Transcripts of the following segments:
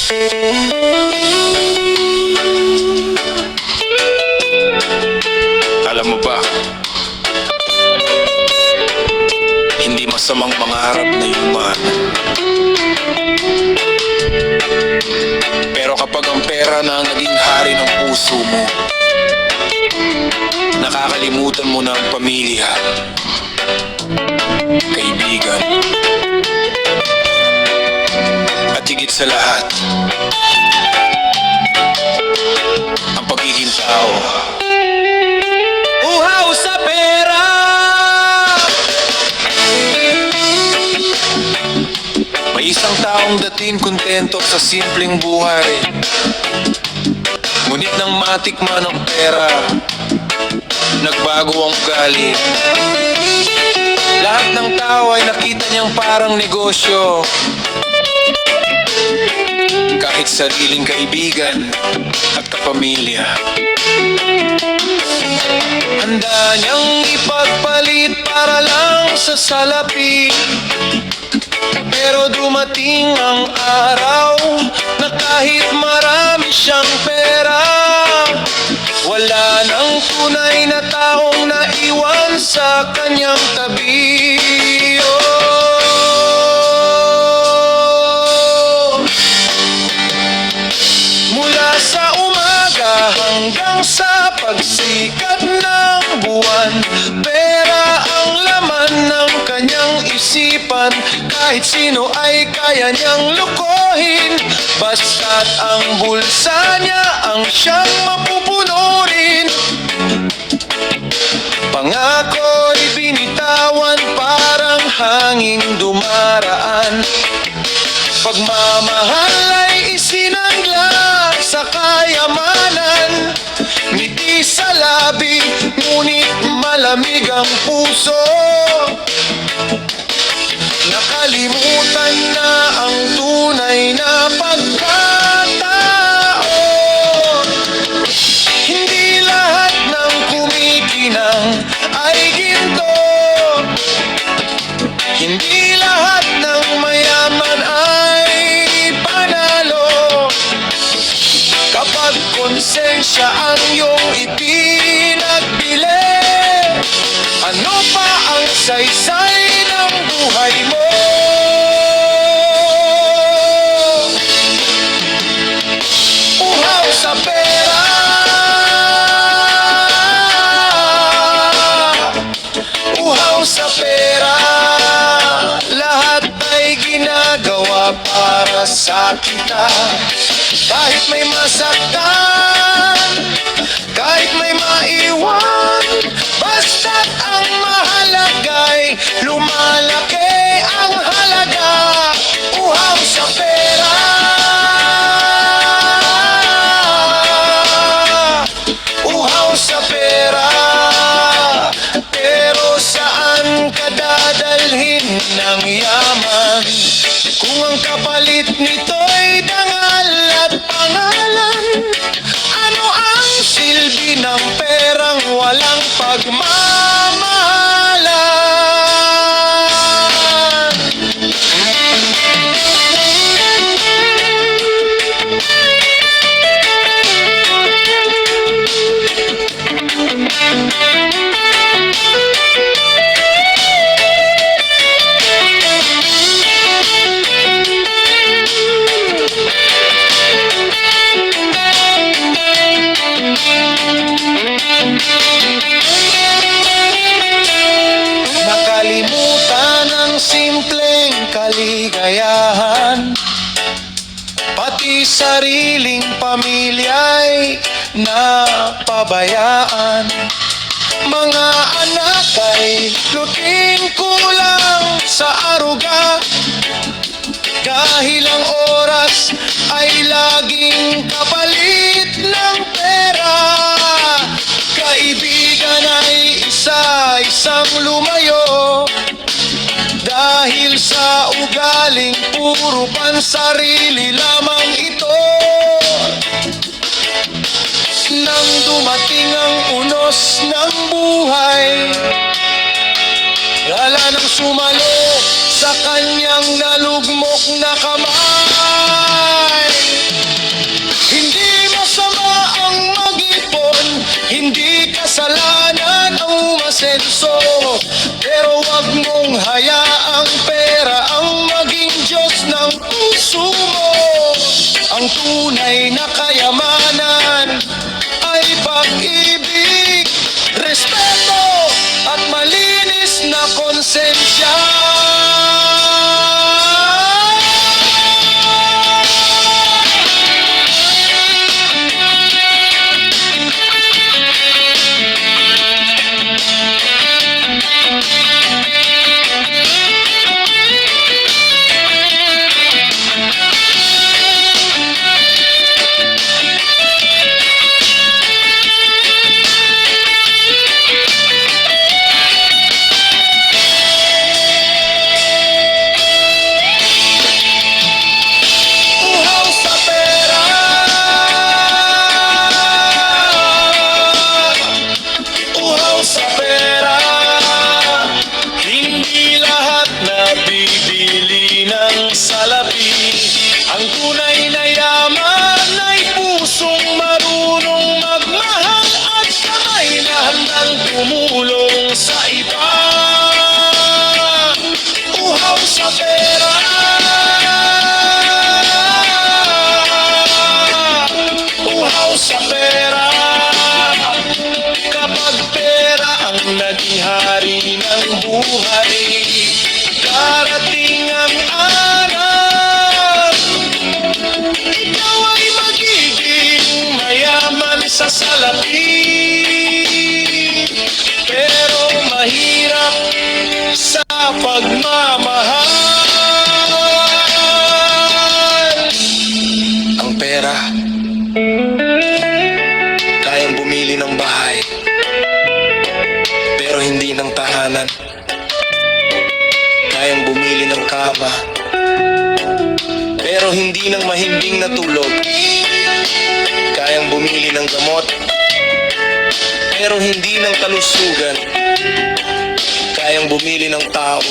Alam mo ba, hindi masamang mangarap na yuman. Pero kapag ang pera na ang naging hari ng puso mo, nakakalimutan mo na ang pamilya, kaibigan, at higit sa lahat, ang pagiging tao. Uhaw sa pera! May isang taong dating kontento sa simpleng buhay, ngunit nang matikman ang pera, nagbago ang ugali. Lahat ng tao ay nakita niyang parang negosyo, kahit sariling kaibigan at kapamilya. Handa niyang ipagpalit para lang sa salapi, pero dumating ang araw na kahit marami siyang pera, wala nang tunay na taong naiwan sa kanyang tabi. Mula sa umaga hanggang sa pagsikat ng buwan, pera ang laman ng kanyang isipan. Kahit sino ay kaya niyang lukohin, basta't ang bulsa niya ang siyang mapupuno rin. Pangako'y binitawan parang hanging dumaraan, pagmamahal ay isinangla sa kayamanan. Ngiti sa labi, ngunit malamig ang puso. Nakalimutan na ang tunay na pagkatao. Hindi lahat ng kumikinang ay ginto, hindi lahat ng mayaman ay panalo. Kapag konsensya ang iyong ipinagbili, ano pa ang saysay ng buhay mo? Uhaw sa pera, uhaw sa pera. Lahat ay ginagawa para sa kita, kahit may masaktan, kahit may maiwan, basta't ang mahalaga'y lumalaki ang halaga. Uhaw sa pera, uhaw sa pera. Pero saan ka dadalhin ng yaman kung ang kapalit nito'y dangal at pangalan? Ano ang silbi ng perang walang pagmamahalan? Nakalimutan ang simpleng kaligayahan, pati sariling pamilya'y napabayaan. Mga anak ay luting kulang sa aruga, dahil ang oras ay laging kapalit ng pera. Kaibigan ay isa-isang lumayo, dahil sa ugaling puro pansarili lamang ito. Nang dumating ang unos ng buhay, wala nang sumalo sa kanyang nalugmok na kamay. tunay na kayamanan ay pag-ibig, respeto at malinis na konsensya. Sa pera, hindi lahat nabibili ng salapi. Ang tunay na yaman ay pusong marunong magmahal at kamay na handang tumulong sa iba. Uhaw sa pera, uhaw sa pera. Kapag pera ang naging hari ng buhay, darating ang araw, ikaw ay magiging mayaman sa salapi. Pero mahirap sa pagmamahal. Ang pera kayang bumili ng bahay, pero hindi ng tahanan. Kayang bumili ng kama, pero hindi ng mahimbing na tulog. Kayang bumili ng gamot, pero hindi ng kalusugan. Kayang bumili ng tao,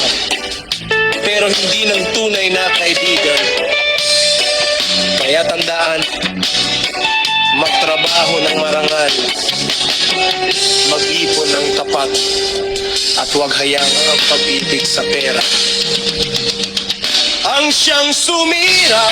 pero hindi ng tunay na kaibigan. Kaya tandaan, magtrabaho ng marangal, mag-ipon ng tapat, at huwag hayaan ang pag-ibig sa pera ang siyang sumira